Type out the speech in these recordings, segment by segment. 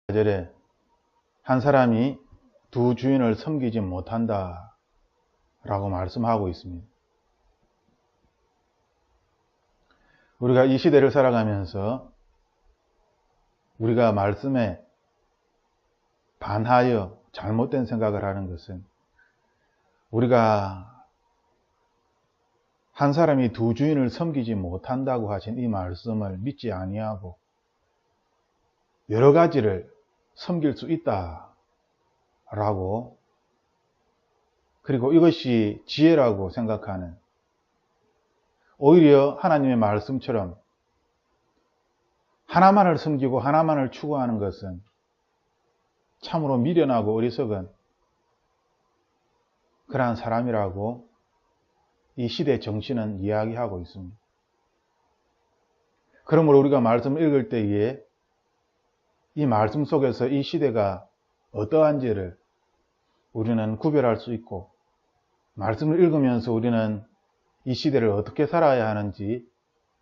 4절에 한 사람이 두 주인을 섬기지 못한다 라고 말씀하고 있습니다. 우리가 이 시대를 살아가면서 우리가 말씀에 반하여 잘못된 생각을 하는 것은, 우리가 한 사람이 두 주인을 섬기지 못한다고 하신 이 말씀을 믿지 아니하고 여러 가지를 섬길 수 있다라고, 그리고 이것이 지혜라고 생각하는, 오히려 하나님의 말씀처럼 하나만을 섬기고 하나만을 추구하는 것은 참으로 미련하고 어리석은 그러한 사람이라고 이 시대 정신은 이야기하고 있습니다. 그러므로 우리가 말씀을 읽을 때에 이 말씀 속에서 이 시대가 어떠한지를 우리는 구별할 수 있고, 말씀을 읽으면서 우리는 이 시대를 어떻게 살아야 하는지,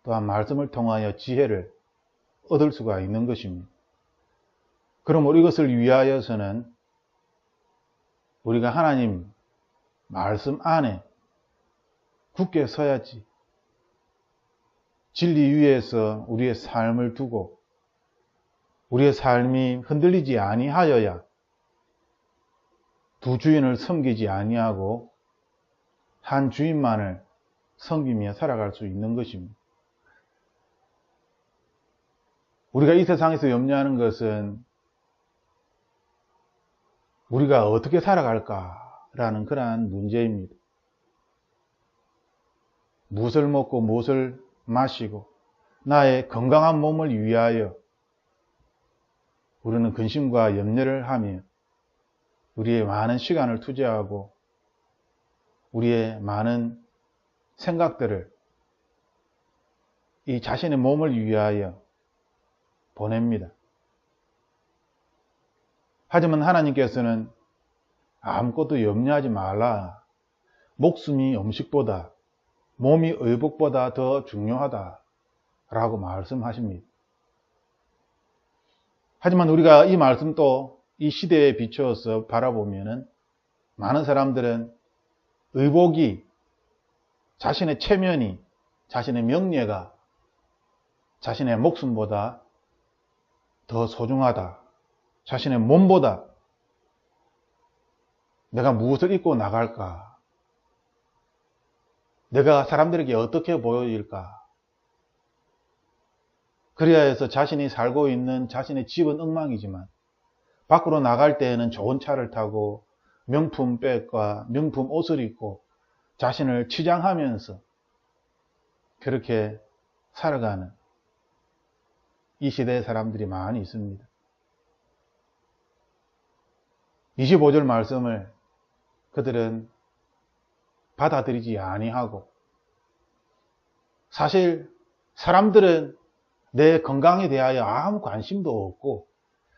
또한 말씀을 통하여 지혜를 얻을 수가 있는 것입니다. 그러므로 이것을 위하여서는 우리가 하나님 말씀 안에 굳게 서야지, 진리 위에서 우리의 삶을 두고 우리의 삶이 흔들리지 아니하여야 두 주인을 섬기지 아니하고 한 주인만을 섬기며 살아갈 수 있는 것입니다. 우리가 이 세상에서 염려하는 것은 우리가 어떻게 살아갈까라는 그러한 문제입니다. 무엇을 먹고 무엇을 마시고 나의 건강한 몸을 위하여 우리는 근심과 염려를 하며 우리의 많은 시간을 투자하고 우리의 많은 생각들을 이 자신의 몸을 위하여 보냅니다. 하지만 하나님께서는 아무것도 염려하지 말라. 목숨이 음식보다, 몸이 의복보다 더 중요하다 라고 말씀하십니다. 하지만 우리가 이 말씀도 이 시대에 비추어서 바라보면은 많은 사람들은 의복이, 자신의 체면이, 자신의 명예가 자신의 목숨보다 더 소중하다, 자신의 몸보다 내가 무엇을 입고 나갈까, 내가 사람들에게 어떻게 보여질까, 그래야 해서 자신이 살고 있는 자신의 집은 엉망이지만 밖으로 나갈 때에는 좋은 차를 타고 명품 백과 명품 옷을 입고 자신을 치장하면서 그렇게 살아가는 이 시대의 사람들이 많이 있습니다. 25절 말씀을 그들은 받아들이지 아니하고, 사실 사람들은 내 건강에 대하여 아무 관심도 없고,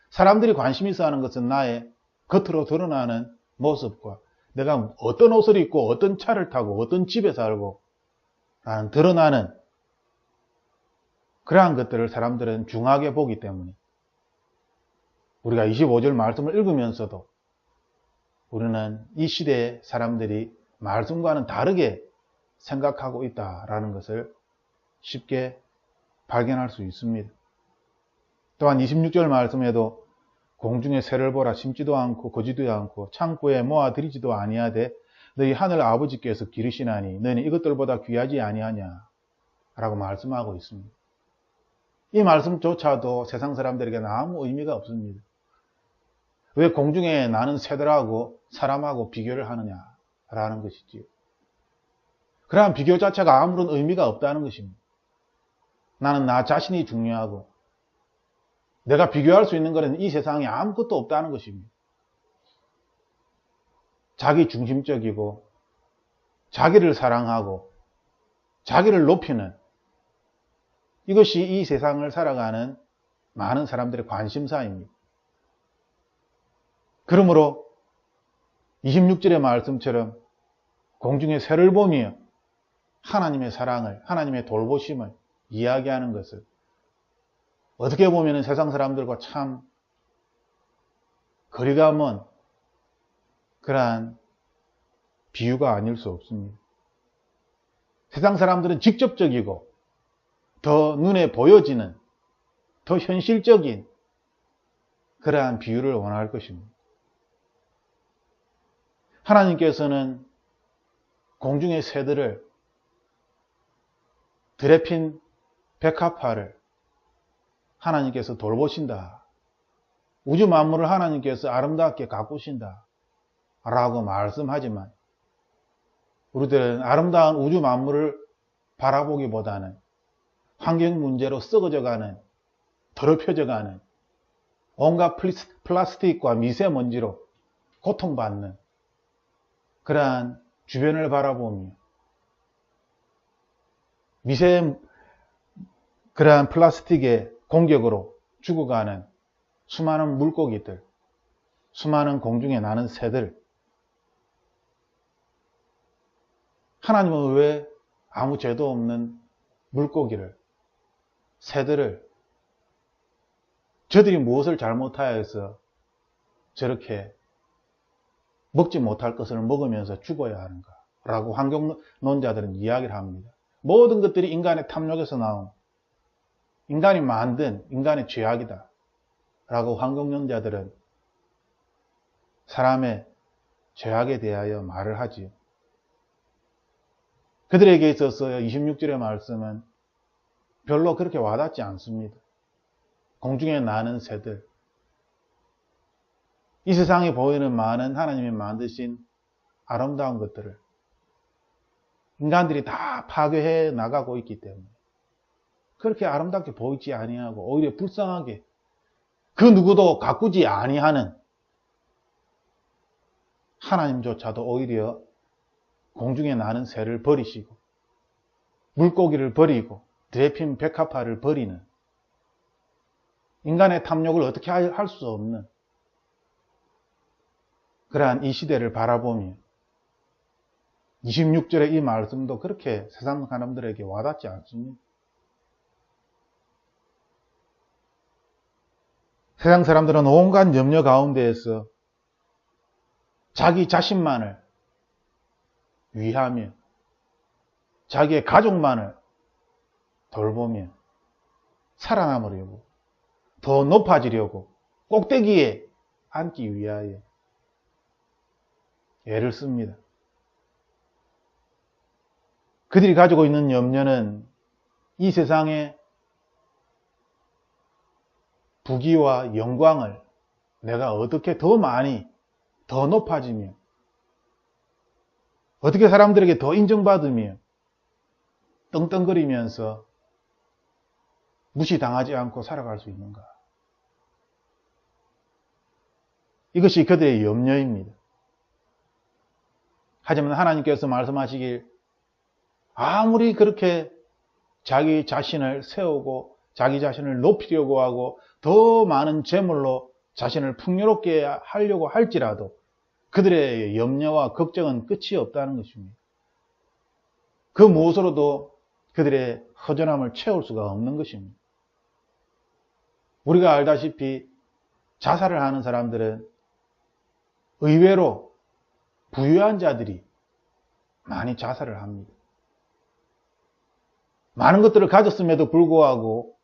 사람들이 관심 있어 하는 것은 나의 겉으로 드러나는 모습과 내가 어떤 옷을 입고 어떤 차를 타고 어떤 집에 살고 라는 드러나는 그러한 것들을 사람들은 중하게 보기 때문에 우리가 25절 말씀을 읽으면서도 우리는 이 시대의 사람들이 말씀과는 다르게 생각하고 있다라는 것을 쉽게 발견할 수 있습니다. 또한 26절 말씀에도 공중에 새를 보라, 심지도 않고 거지도 않고 창고에 모아들이지도 아니하되 너희 하늘 아버지께서 기르시나니 너희는 이것들보다 귀하지 아니하냐 라고 말씀하고 있습니다. 이 말씀조차도 세상 사람들에게는 아무 의미가 없습니다. 왜 공중에 나는 새들하고 사람하고 비교를 하느냐라는 것이지요. 그러한 비교 자체가 아무런 의미가 없다는 것입니다. 나는 나 자신이 중요하고 내가 비교할 수 있는 것은 이 세상에 아무것도 없다는 것입니다. 자기 중심적이고 자기를 사랑하고 자기를 높이는, 이것이 이 세상을 살아가는 많은 사람들의 관심사입니다. 그러므로 26절의 말씀처럼 공중의 새를 보며 하나님의 사랑을, 하나님의 돌보심을 이야기하는 것을 어떻게 보면 세상 사람들과 참 거리가 먼 그러한 비유가 아닐 수 없습니다. 세상 사람들은 직접적이고 더 눈에 보여지는 더 현실적인 그러한 비유를 원할 것입니다. 하나님께서는 공중의 새들을, 드레핀 백합화를 하나님께서 돌보신다. 우주 만물을 하나님께서 아름답게 가꾸신다. 라고 말씀하지만 우리들은 아름다운 우주 만물을 바라보기보다는 환경 문제로 썩어져가는, 더럽혀져가는 온갖 플라스틱과 미세먼지로 고통받는 그러한 주변을 바라보며 그러한 플라스틱의 공격으로 죽어가는 수많은 물고기들, 수많은 공중에 나는 새들, 하나님은 왜 아무 죄도 없는 물고기를, 새들을 저들이 무엇을 잘못하여서 저렇게 먹지 못할 것을 먹으면서 죽어야 하는가 라고 환경론자들은 이야기를 합니다. 모든 것들이 인간의 탐욕에서 나온, 인간이 만든 인간의 죄악이다 라고 환경론자들은 사람의 죄악에 대하여 말을 하지요. 그들에게 있어서 26절의 말씀은 별로 그렇게 와닿지 않습니다. 공중에 나는 새들, 이 세상에 보이는 많은 하나님이 만드신 아름다운 것들을 인간들이 다 파괴해 나가고 있기 때문에 그렇게 아름답게 보이지 아니하고 오히려 불쌍하게 그 누구도 가꾸지 아니하는 하나님조차도 오히려 공중에 나는 새를 버리시고 물고기를 버리고 드레핀 백합화를 버리는 인간의 탐욕을 어떻게 할 수 없는 그러한 이 시대를 바라보며 26절의 이 말씀도 그렇게 세상 사람들에게 와닿지 않습니다. 세상 사람들은 온갖 염려 가운데에서 자기 자신만을 위하며 자기의 가족만을 돌보며 살아남으려고 더 높아지려고 꼭대기에 앉기 위하여 애를 씁니다. 그들이 가지고 있는 염려는 이 세상의 부귀와 영광을 내가 어떻게 더 많이, 더 높아지며 어떻게 사람들에게 더 인정받으며 떵떵거리면서 무시당하지 않고 살아갈 수 있는가. 이것이 그들의 염려입니다. 하지만 하나님께서 말씀하시길 아무리 그렇게 자기 자신을 세우고 자기 자신을 높이려고 하고 더 많은 재물로 자신을 풍요롭게 하려고 할지라도 그들의 염려와 걱정은 끝이 없다는 것입니다. 그 무엇으로도 그들의 허전함을 채울 수가 없는 것입니다. 우리가 알다시피 자살을 하는 사람들은 의외로 부유한 자들이 많이 자살을 합니다. 많은 것들을 가졌음에도 불구하고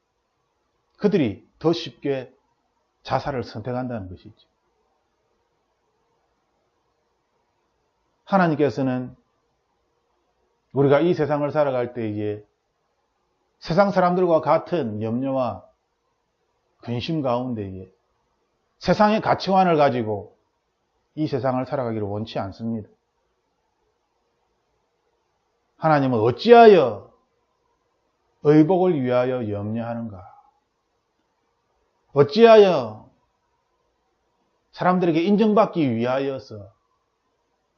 그들이 더 쉽게 자살을 선택한다는 것이죠. 하나님께서는 우리가 이 세상을 살아갈 때에 세상 사람들과 같은 염려와 근심 가운데에 세상의 가치관을 가지고 이 세상을 살아가기를 원치 않습니다. 하나님은 어찌하여 의복을 위하여 염려하는가? 어찌하여 사람들에게 인정받기 위하여서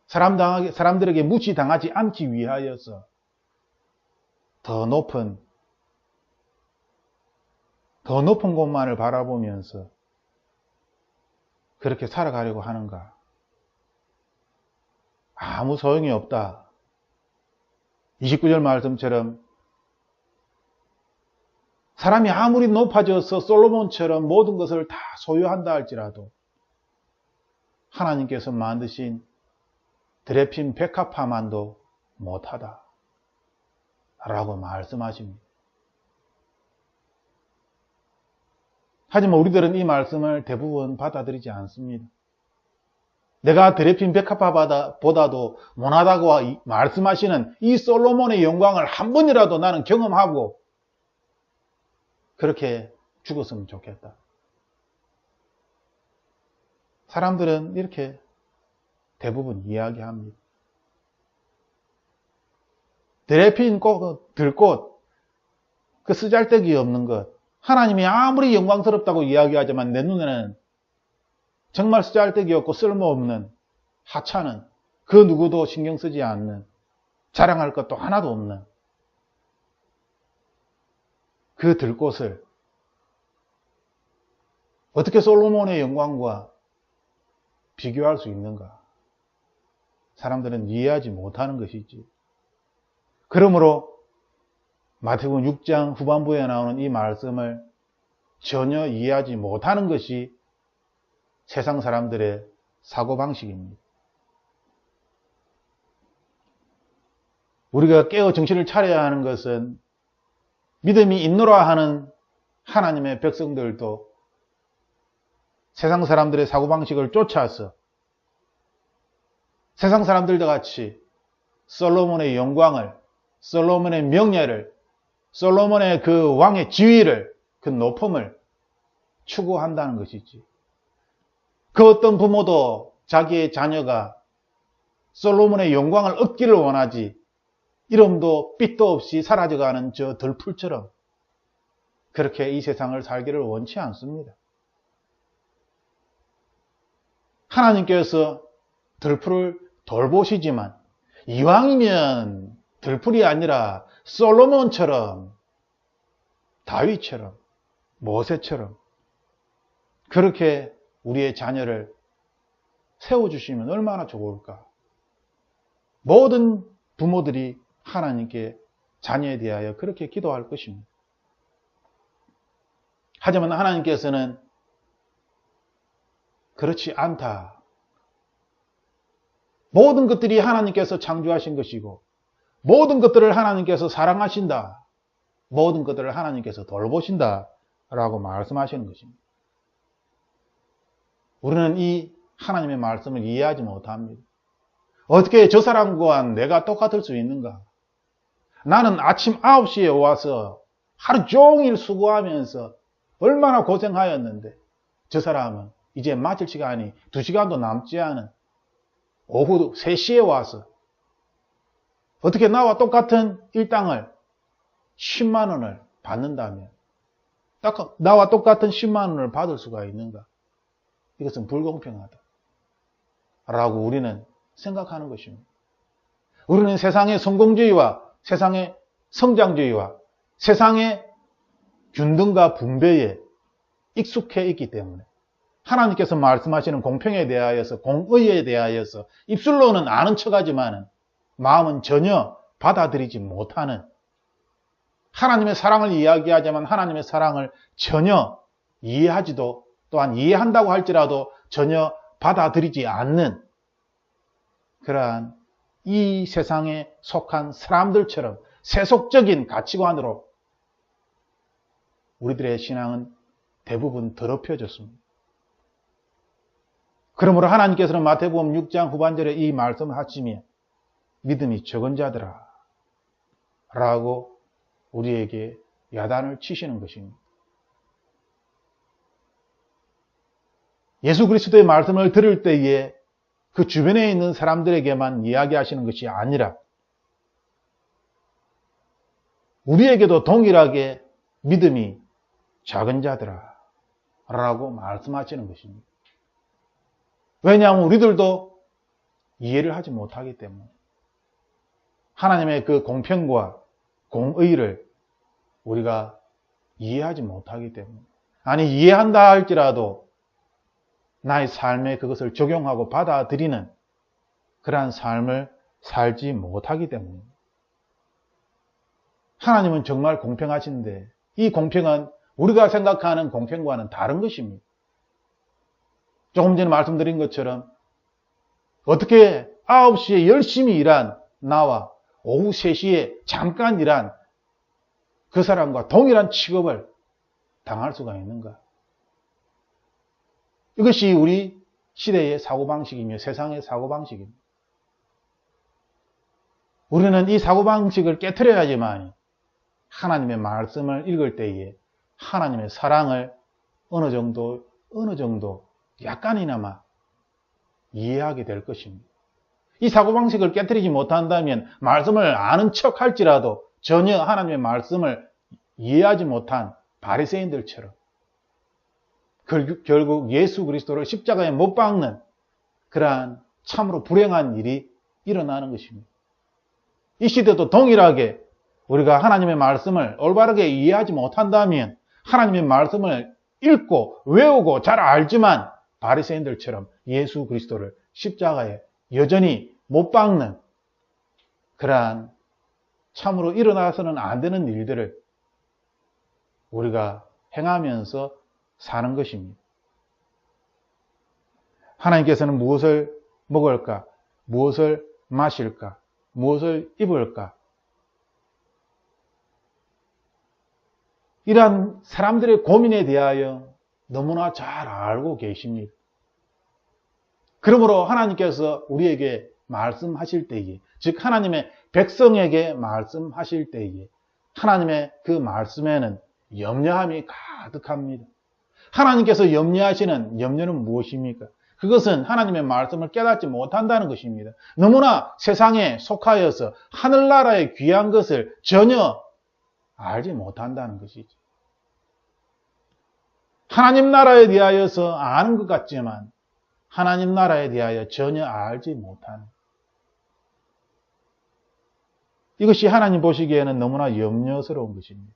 사람들에게 무시당하지 않기 위하여서 더 높은 곳만을 바라보면서 그렇게 살아가려고 하는가? 아무 소용이 없다. 29절 말씀처럼 사람이 아무리 높아져서 솔로몬처럼 모든 것을 다 소유한다 할지라도 하나님께서 만드신 드레핀 백합화만도 못하다 라고 말씀하십니다. 하지만 우리들은 이 말씀을 대부분 받아들이지 않습니다. 내가 드레핀 백합화보다도 못하다고 말씀하시는 이 솔로몬의 영광을 한 번이라도 나는 경험하고 그렇게 죽었으면 좋겠다. 사람들은 이렇게 대부분 이야기합니다. 드레핀 들꽃, 그 쓰잘데기 없는 것, 하나님이 아무리 영광스럽다고 이야기하지만 내 눈에는 정말 쓰잘데기 없고 쓸모없는 하찮은, 그 누구도 신경 쓰지 않는, 자랑할 것도 하나도 없는 그 들꽃을 어떻게 솔로몬의 영광과 비교할 수 있는가? 사람들은 이해하지 못하는 것이지. 그러므로 마태복음 6장 후반부에 나오는 이 말씀을 전혀 이해하지 못하는 것이 세상 사람들의 사고방식입니다. 우리가 깨어 정신을 차려야 하는 것은 믿음이 있노라 하는 하나님의 백성들도 세상 사람들의 사고방식을 쫓아서 세상 사람들과 같이 솔로몬의 영광을, 솔로몬의 명예를, 솔로몬의 그 왕의 지위를, 그 높음을 추구한다는 것이지. 그 어떤 부모도 자기의 자녀가 솔로몬의 영광을 얻기를 원하지, 이름도 빛도 없이 사라져가는 저 들풀처럼 그렇게 이 세상을 살기를 원치 않습니다. 하나님께서 들풀을 돌보시지만 이왕이면 들풀이 아니라 솔로몬처럼, 다윗처럼, 모세처럼 그렇게 우리의 자녀를 세워주시면 얼마나 좋을까. 모든 부모들이 하나님께 자녀에 대하여 그렇게 기도할 것입니다. 하지만 하나님께서는 그렇지 않다. 모든 것들이 하나님께서 창조하신 것이고 모든 것들을 하나님께서 사랑하신다. 모든 것들을 하나님께서 돌보신다 라고 말씀하시는 것입니다. 우리는 이 하나님의 말씀을 이해하지 못합니다. 어떻게 저 사람과 내가 똑같을 수 있는가? 나는 아침 9시에 와서 하루 종일 수고하면서 얼마나 고생하였는데 저 사람은 이제 마칠 시간이 2시간도 남지 않은 오후 3시에 와서 어떻게 나와 똑같은 일당을 10만 원을 받는다면 나와 똑같은 10만 원을 받을 수가 있는가? 이것은 불공평하다 라고 우리는 생각하는 것입니다. 우리는 세상의 성공주의와 세상의 성장주의와 세상의 균등과 분배에 익숙해 있기 때문에 하나님께서 말씀하시는 공평에 대하여서, 공의에 대하여서 입술로는 아는 척하지만 마음은 전혀 받아들이지 못하는, 하나님의 사랑을 이야기하지만 하나님의 사랑을 전혀 이해하지도, 또한 이해한다고 할지라도 전혀 받아들이지 않는 그러한 이 세상에 속한 사람들처럼 세속적인 가치관으로 우리들의 신앙은 대부분 더럽혀졌습니다. 그러므로 하나님께서는 마태복음 6장 후반절에 이 말씀을 하시며 믿음이 적은 자들아 라고 우리에게 야단을 치시는 것입니다. 예수 그리스도의 말씀을 들을 때에 그 주변에 있는 사람들에게만 이야기하시는 것이 아니라 우리에게도 동일하게 믿음이 작은 자들아 라고 말씀하시는 것입니다. 왜냐하면 우리들도 이해를 하지 못하기 때문에 하나님의 그 공평과 공의를 우리가 이해하지 못하기 때문에, 아니 이해한다 할지라도 나의 삶에 그것을 적용하고 받아들이는 그러한 삶을 살지 못하기 때문입니다. 하나님은 정말 공평하신데 이 공평은 우리가 생각하는 공평과는 다른 것입니다. 조금 전에 말씀드린 것처럼 어떻게 9시에 열심히 일한 나와 오후 3시에 잠깐 일한 그 사람과 동일한 취급을 당할 수가 있는가? 이것이 우리 시대의 사고방식이며 세상의 사고방식입니다. 우리는 이 사고방식을 깨트려야지만 하나님의 말씀을 읽을 때에 하나님의 사랑을 어느 정도 약간이나마 이해하게 될 것입니다. 이 사고방식을 깨트리지 못한다면 말씀을 아는 척 할지라도 전혀 하나님의 말씀을 이해하지 못한 바리새인들처럼 결국 예수 그리스도를 십자가에 못 박는 그러한 참으로 불행한 일이 일어나는 것입니다. 이 시대도 동일하게 우리가 하나님의 말씀을 올바르게 이해하지 못한다면 하나님의 말씀을 읽고 외우고 잘 알지만 바리새인들처럼 예수 그리스도를 십자가에 여전히 못 박는 그러한 참으로 일어나서는 안 되는 일들을 우리가 행하면서 사는 것입니다. 하나님께서는 무엇을 먹을까? 무엇을 마실까? 무엇을 입을까? 이러한 사람들의 고민에 대하여 너무나 잘 알고 계십니다. 그러므로 하나님께서 우리에게 말씀하실 때에, 즉 하나님의 백성에게 말씀하실 때에 하나님의 그 말씀에는 염려함이 가득합니다. 하나님께서 염려하시는 염려는 무엇입니까? 그것은 하나님의 말씀을 깨닫지 못한다는 것입니다. 너무나 세상에 속하여서 하늘나라의 귀한 것을 전혀 알지 못한다는 것이죠. 하나님 나라에 대하여서 아는 것 같지만 하나님 나라에 대하여 전혀 알지 못하는, 이것이 하나님 보시기에는 너무나 염려스러운 것입니다.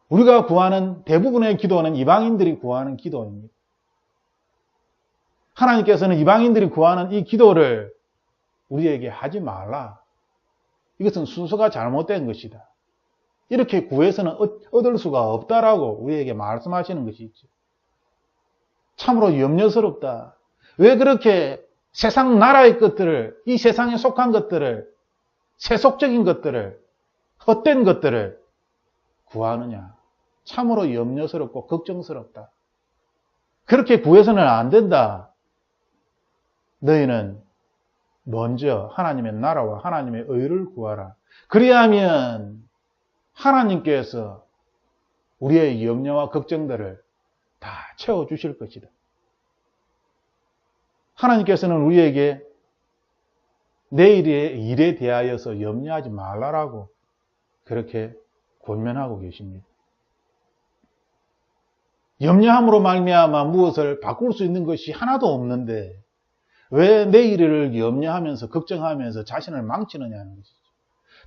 우리가 구하는 대부분의 기도는 이방인들이 구하는 기도입니다. 하나님께서는 이방인들이 구하는 이 기도를 우리에게 하지 말라. 이것은 순서가 잘못된 것이다. 이렇게 구해서는 얻을 수가 없다라고 우리에게 말씀하시는 것이죠. 참으로 염려스럽다. 왜 그렇게 세상 나라의 것들을, 이 세상에 속한 것들을, 세속적인 것들을, 헛된 것들을 구하느냐. 참으로 염려스럽고 걱정스럽다. 그렇게 구해서는 안 된다. 너희는 먼저 하나님의 나라와 하나님의 의를 구하라. 그리하면 하나님께서 우리의 염려와 걱정들을 다 채워주실 것이다. 하나님께서는 우리에게 내일의 일에 대하여서 염려하지 말라라고 그렇게 권면하고 계십니다. 염려함으로 말미암아 무엇을 바꿀 수 있는 것이 하나도 없는데 왜 내일을 염려하면서 걱정하면서 자신을 망치느냐는 것이죠.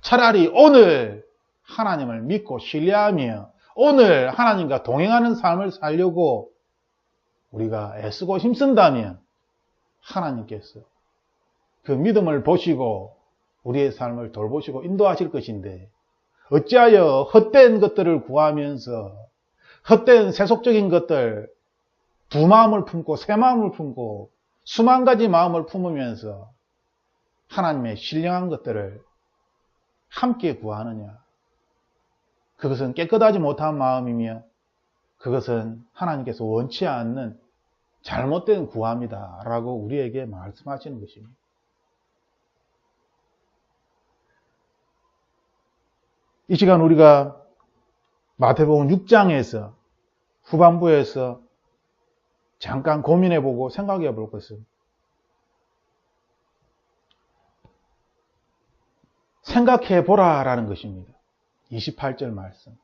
차라리 오늘 하나님을 믿고 신뢰하며 오늘 하나님과 동행하는 삶을 살려고 우리가 애쓰고 힘쓴다면 하나님께서 그 믿음을 보시고 우리의 삶을 돌보시고 인도하실 것인데 어찌하여 헛된 것들을 구하면서 헛된 세속적인 것들, 두 마음을 품고 세 마음을 품고 수만 가지 마음을 품으면서 하나님의 신령한 것들을 함께 구하느냐. 그것은 깨끗하지 못한 마음이며 그것은 하나님께서 원치 않는 잘못된 구함이다 라고 우리에게 말씀하시는 것입니다. 이 시간 우리가 마태복음 6장에서 후반부에서 잠깐 고민해보고 생각해 볼 것은 생각해 보라 라는 것입니다. 28절 말씀.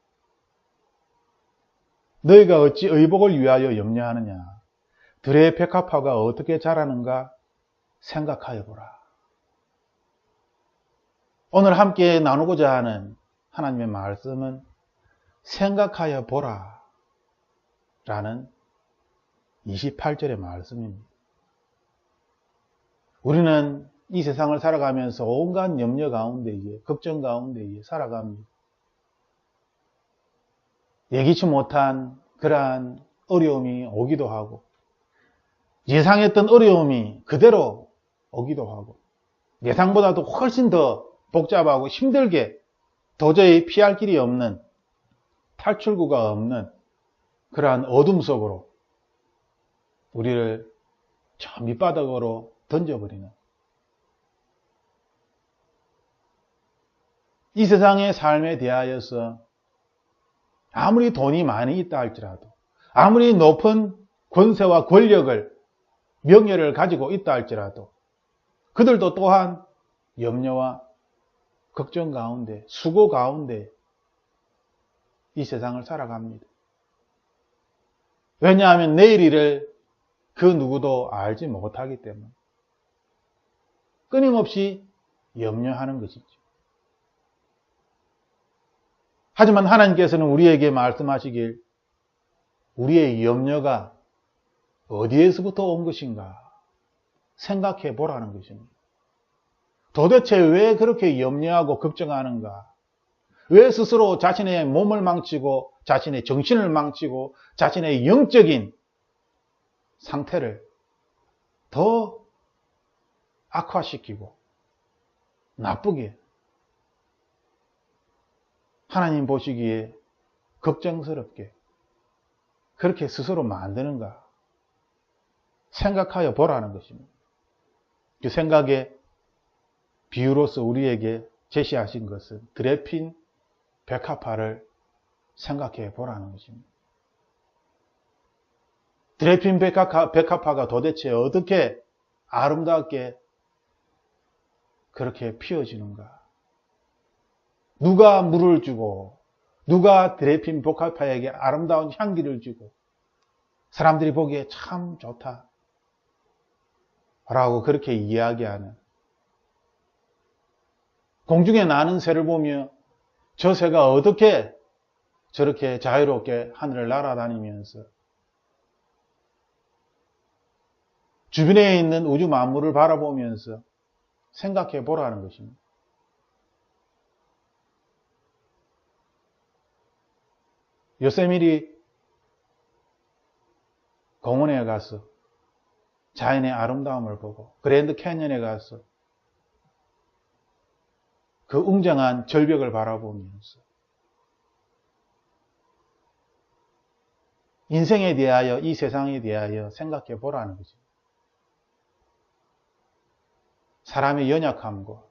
너희가 어찌 의복을 위하여 염려하느냐. 들의 백합화가 어떻게 자라는가 생각하여 보라. 오늘 함께 나누고자 하는 하나님의 말씀은 생각하여 보라 라는 28절의 말씀입니다. 우리는 이 세상을 살아가면서 온갖 염려 가운데에, 걱정 가운데에 살아갑니다. 예기치 못한 그러한 어려움이 오기도 하고 예상했던 어려움이 그대로 오기도 하고 예상보다도 훨씬 더 복잡하고 힘들게 도저히 피할 길이 없는 탈출구가 없는 그러한 어둠 속으로 우리를 저 밑바닥으로 던져버리는 이 세상의 삶에 대하여서 아무리 돈이 많이 있다 할지라도 아무리 높은 권세와 권력을 명예를 가지고 있다 할지라도 그들도 또한 염려와 걱정 가운데 수고 가운데 이 세상을 살아갑니다. 왜냐하면 내일 일을 그 누구도 알지 못하기 때문에 끊임없이 염려하는 것이죠. 하지만 하나님께서는 우리에게 말씀하시길 우리의 염려가 어디에서부터 온 것인가 생각해 보라는 것입니다. 도대체 왜 그렇게 염려하고 걱정하는가? 왜 스스로 자신의 몸을 망치고 자신의 정신을 망치고 자신의 영적인 상태를 더 악화시키고 나쁘게 하나님 보시기에 걱정스럽게 그렇게 스스로 만드는가 생각하여 보라는 것입니다. 그 생각의 비유로서 우리에게 제시하신 것은 드레핀 백합화를 생각해 보라는 것입니다. 드레핀 백합화가 도대체 어떻게 아름답게 그렇게 피어지는가? 누가 물을 주고 누가 드레핀 백합화에게 아름다운 향기를 주고 사람들이 보기에 참 좋다 라고 그렇게 이야기하는 공중에 나는 새를 보며 저 새가 어떻게 저렇게 자유롭게 하늘을 날아다니면서 주변에 있는 우주 만물을 바라보면서 생각해 보라는 것입니다. 요세미티 공원에 가서 자연의 아름다움을 보고 그랜드 캐년에 가서 그 웅장한 절벽을 바라보면서 인생에 대하여 이 세상에 대하여 생각해 보라는 거죠. 사람의 연약함과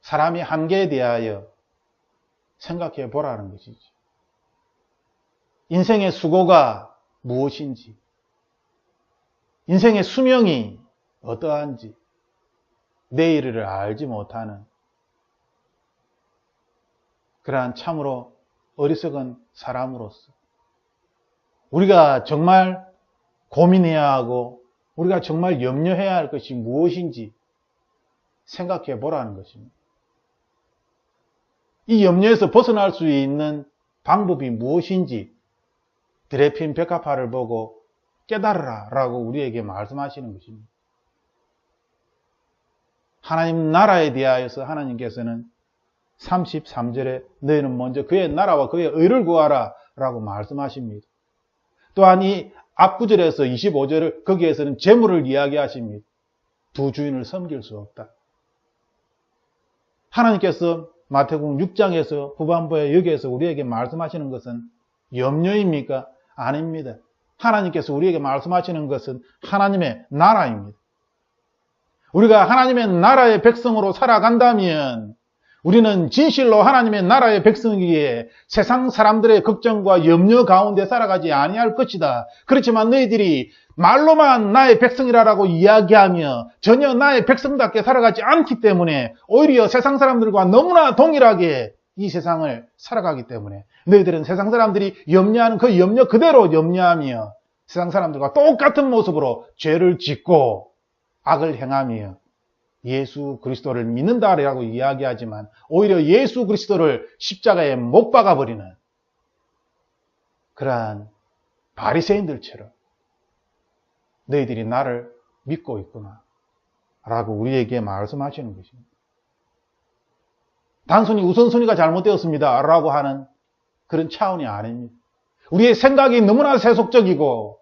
사람의 한계에 대하여 생각해 보라는 것이죠. 인생의 수고가 무엇인지, 인생의 수명이 어떠한지, 내일을 알지 못하는 그러한 참으로 어리석은 사람으로서 우리가 정말 고민해야 하고 우리가 정말 염려해야 할 것이 무엇인지 생각해 보라는 것입니다. 이 염려에서 벗어날 수 있는 방법이 무엇인지 드레핀 백합화를 보고 깨달으라 라고 우리에게 말씀하시는 것입니다. 하나님 나라에 대하여서 하나님께서는 33절에 너희는 먼저 그의 나라와 그의 의를 구하라 라고 말씀하십니다. 또한 이 앞구절에서 25절을 거기에서는 재물을 이야기하십니다. 두 주인을 섬길 수 없다. 하나님께서 마태복음 6장에서 후반부에 여기에서 우리에게 말씀하시는 것은 염려입니까? 아닙니다. 하나님께서 우리에게 말씀하시는 것은 하나님의 나라입니다. 우리가 하나님의 나라의 백성으로 살아간다면 우리는 진실로 하나님의 나라의 백성이기에 세상 사람들의 걱정과 염려 가운데 살아가지 아니할 것이다. 그렇지만 너희들이 말로만 나의 백성이라고 이야기하며 전혀 나의 백성답게 살아가지 않기 때문에 오히려 세상 사람들과 너무나 동일하게 이 세상을 살아가기 때문에 너희들은 세상 사람들이 염려하는 그 염려 그대로 염려하며 세상 사람들과 똑같은 모습으로 죄를 짓고 악을 행하며 예수 그리스도를 믿는다라고 이야기하지만 오히려 예수 그리스도를 십자가에 못 박아버리는 그러한 바리새인들처럼 너희들이 나를 믿고 있구나 라고 우리에게 말씀하시는 것입니다. 단순히 우선순위가 잘못되었습니다 라고 하는 그런 차원이 아닙니다. 우리의 생각이 너무나 세속적이고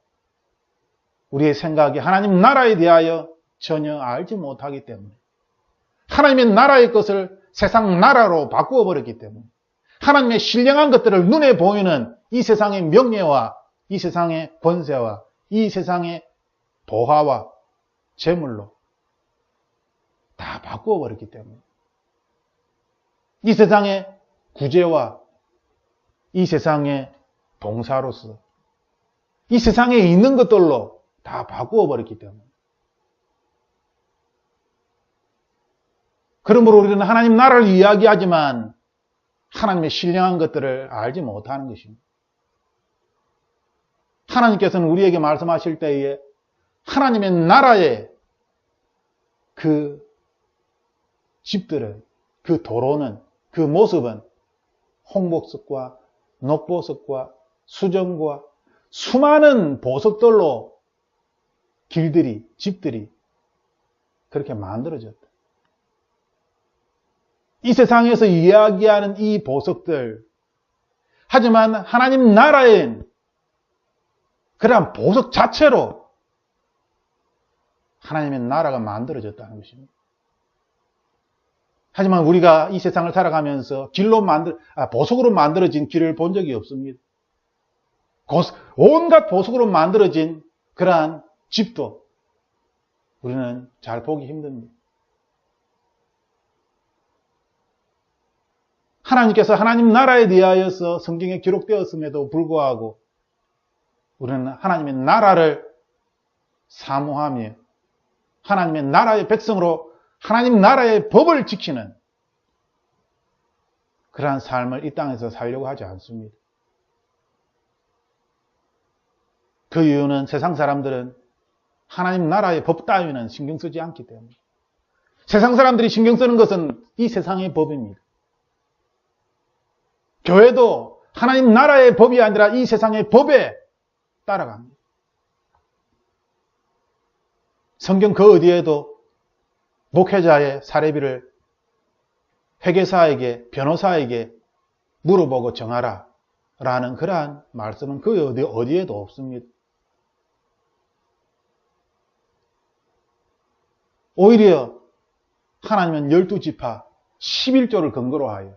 우리의 생각이 하나님 나라에 대하여 전혀 알지 못하기 때문에, 하나님의 나라의 것을 세상 나라로 바꾸어 버렸기 때문에, 하나님의 신령한 것들을 눈에 보이는 이 세상의 명예와 이 세상의 권세와 이 세상의 보화와 재물로 다 바꾸어 버렸기 때문에, 이 세상의 구제와 이 세상의 동사로서 이 세상에 있는 것들로 다 바꾸어 버렸기 때문에, 그러므로 우리는 하나님 나라를 이야기하지만 하나님의 신령한 것들을 알지 못하는 것입니다. 하나님께서는 우리에게 말씀하실 때에 하나님의 나라의 그 집들은, 그 도로는, 그 모습은 홍복석과 녹보석과 수정과 수많은 보석들로 길들이, 집들이 그렇게 만들어졌다. 이 세상에서 이야기하는 이 보석들, 하지만 하나님 나라엔 그러한 보석 자체로 하나님의 나라가 만들어졌다는 것입니다. 하지만 우리가 이 세상을 살아가면서 보석으로 만들어진 길을 본 적이 없습니다. 온갖 보석으로 만들어진 그러한 집도 우리는 잘 보기 힘듭니다. 하나님께서 하나님 나라에 대하여서 성경에 기록되었음에도 불구하고 우리는 하나님의 나라를 사모하며 하나님의 나라의 백성으로 하나님 나라의 법을 지키는 그러한 삶을 이 땅에서 살려고 하지 않습니다. 그 이유는 세상 사람들은 하나님 나라의 법 따위는 신경 쓰지 않기 때문에, 세상 사람들이 신경 쓰는 것은 이 세상의 법입니다. 교회도 하나님 나라의 법이 아니라 이 세상의 법에 따라갑니다. 성경 그 어디에도 목회자의 사례비를 회계사에게, 변호사에게 물어보고 정하라 라는 그러한 말씀은 그 어디에도 없습니다. 오히려 하나님은 12지파 11조를 근거로 하여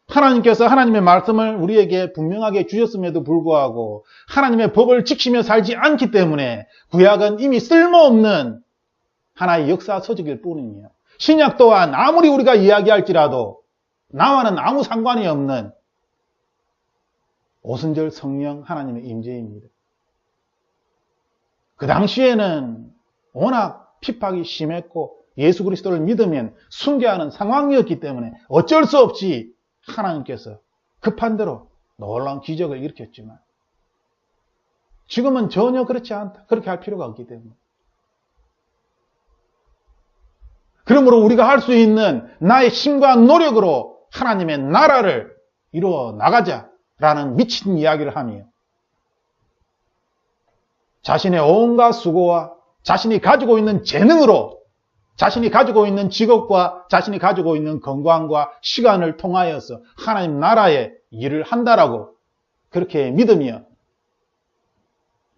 하나님께서 하나님의 말씀을 우리에게 분명하게 주셨음에도 불구하고 하나님의 법을 지키며 살지 않기 때문에 구약은 이미 쓸모없는 하나의 역사 서적일 뿐이며, 신약 또한 아무리 우리가 이야기할지라도 나와는 아무 상관이 없는 오순절 성령 하나님의 임재입니다. 그 당시에는 워낙 핍박이 심했고 예수 그리스도를 믿으면 순교하는 상황이었기 때문에 어쩔 수 없이 하나님께서 급한 대로 놀라운 기적을 일으켰지만 지금은 전혀 그렇지 않다. 그렇게 할 필요가 없기 때문에. 그러므로 우리가 할 수 있는 나의 힘과 노력으로 하나님의 나라를 이루어 나가자라는 미친 이야기를 하며 자신의 온갖 수고와 자신이 가지고 있는 재능으로 자신이 가지고 있는 직업과 자신이 가지고 있는 건강과 시간을 통하여서 하나님 나라의 일을 한다라고 그렇게 믿으며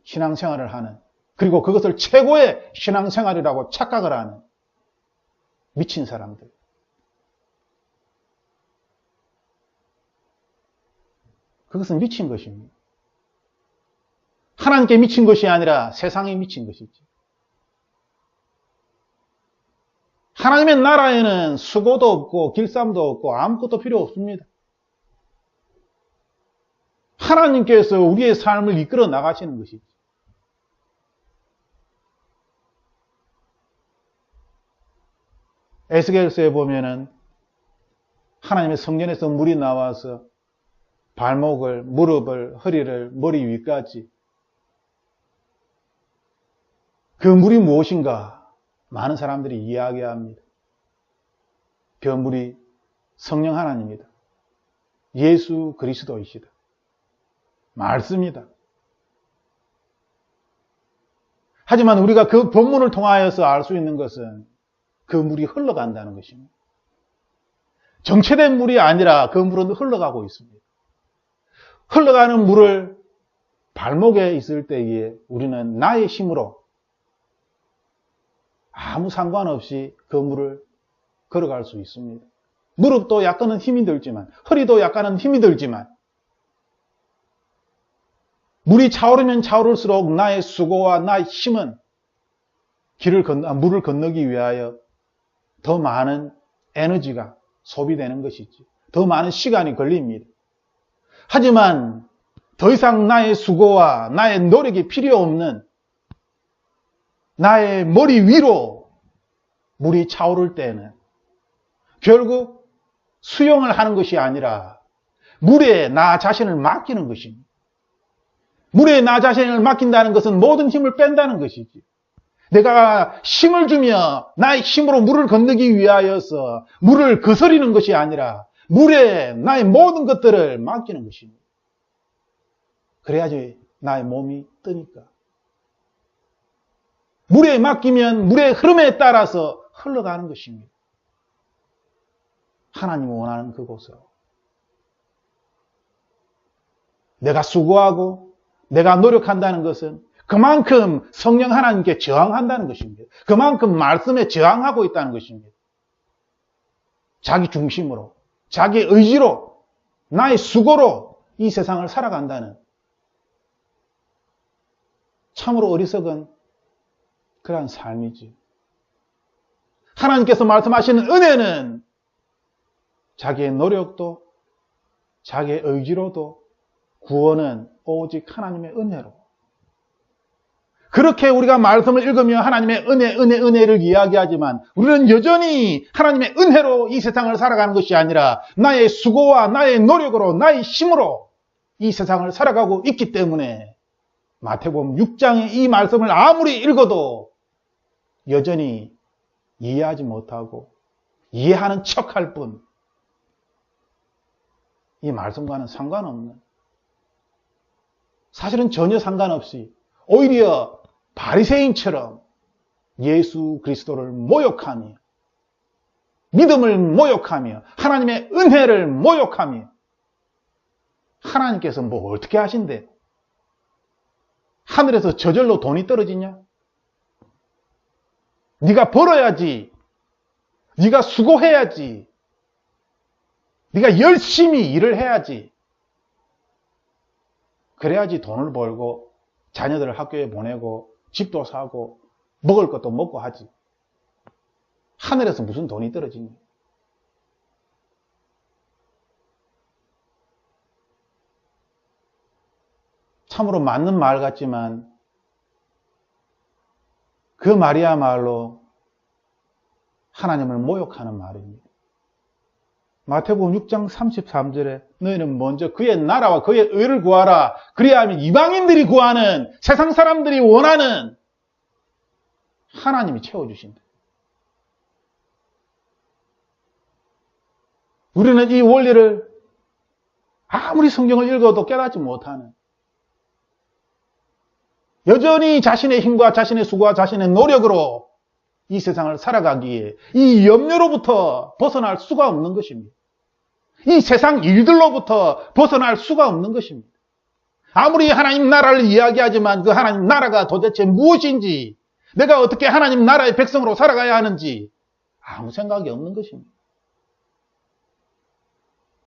신앙생활을 하는, 그리고 그것을 최고의 신앙생활이라고 착각을 하는 미친 사람들. 그것은 미친 것입니다. 하나님께 미친 것이 아니라 세상에 미친 것이지. 하나님의 나라에는 수고도 없고 길쌈도 없고 아무것도 필요 없습니다. 하나님께서 우리의 삶을 이끌어 나가시는 것이지. 에스겔서에 보면은 하나님의 성전에서 물이 나와서 발목을, 무릎을, 허리를, 머리 위까지, 그 물이 무엇인가? 많은 사람들이 이야기합니다. 그 물이 성령 하나님이다. 예수 그리스도이시다. 말씀이다. 하지만 우리가 그 본문을 통하여서 알 수 있는 것은 그 물이 흘러간다는 것입니다. 정체된 물이 아니라 그 물은 흘러가고 있습니다. 흘러가는 물을 발목에 있을 때에 우리는 나의 힘으로 아무 상관없이 그 물을 걸어갈 수 있습니다. 무릎도 약간은 힘이 들지만, 허리도 약간은 힘이 들지만, 물이 차오르면 차오를수록 나의 수고와 나의 힘은 물을 건너기 위하여 더 많은 에너지가 소비되는 것이지. 더 많은 시간이 걸립니다. 하지만 더 이상 나의 수고와 나의 노력이 필요 없는 나의 머리 위로 물이 차오를 때는 결국 수영을 하는 것이 아니라 물에 나 자신을 맡기는 것입니다. 물에 나 자신을 맡긴다는 것은 모든 힘을 뺀다는 것이지. 내가 힘을 주며 나의 힘으로 물을 건너기 위하여서 물을 거스리는 것이 아니라 물에 나의 모든 것들을 맡기는 것입니다. 그래야지 나의 몸이 뜨니까. 물에 맡기면 물의 흐름에 따라서 흘러가는 것입니다. 하나님이 원하는 그곳으로. 내가 수고하고 내가 노력한다는 것은 그만큼 성령 하나님께 저항한다는 것입니다. 그만큼 말씀에 저항하고 있다는 것입니다. 자기 중심으로, 자기 의지로, 나의 수고로 이 세상을 살아간다는 참으로 어리석은 그러한 삶이지. 하나님께서 말씀하시는 은혜는 자기의 노력도 자기의 의지로도 구원은 오직 하나님의 은혜로. 그렇게 우리가 말씀을 읽으며 하나님의 은혜를 이야기하지만 우리는 여전히 하나님의 은혜로 이 세상을 살아가는 것이 아니라 나의 수고와 나의 노력으로 나의 힘으로 이 세상을 살아가고 있기 때문에 마태복음 6장의 이 말씀을 아무리 읽어도 여전히 이해하지 못하고 이해하는 척할 뿐 이 말씀과는 상관없는, 사실은 전혀 상관없이 오히려 바리새인처럼 예수 그리스도를 모욕하며 믿음을 모욕하며 하나님의 은혜를 모욕하며 하나님께서 뭐 어떻게 하신대? 하늘에서 저절로 돈이 떨어지냐? 네가 벌어야지. 네가 수고해야지. 네가 열심히 일을 해야지. 그래야지 돈을 벌고 자녀들을 학교에 보내고 집도 사고 먹을 것도 먹고 하지. 하늘에서 무슨 돈이 떨어지니? 참으로 맞는 말 같지만 그 말이야말로 하나님을 모욕하는 말입니다. 마태복음 6장 33절에 너희는 먼저 그의 나라와 그의 의를 구하라. 그리하면 이방인들이 구하는, 세상 사람들이 원하는 하나님이 채워주신다. 우리는 이 원리를 아무리 성경을 읽어도 깨닫지 못하는, 여전히 자신의 힘과 자신의 수고와 자신의 노력으로 이 세상을 살아가기에 이 염려로부터 벗어날 수가 없는 것입니다. 이 세상 일들로부터 벗어날 수가 없는 것입니다. 아무리 하나님 나라를 이야기하지만 그 하나님 나라가 도대체 무엇인지, 내가 어떻게 하나님 나라의 백성으로 살아가야 하는지 아무 생각이 없는 것입니다.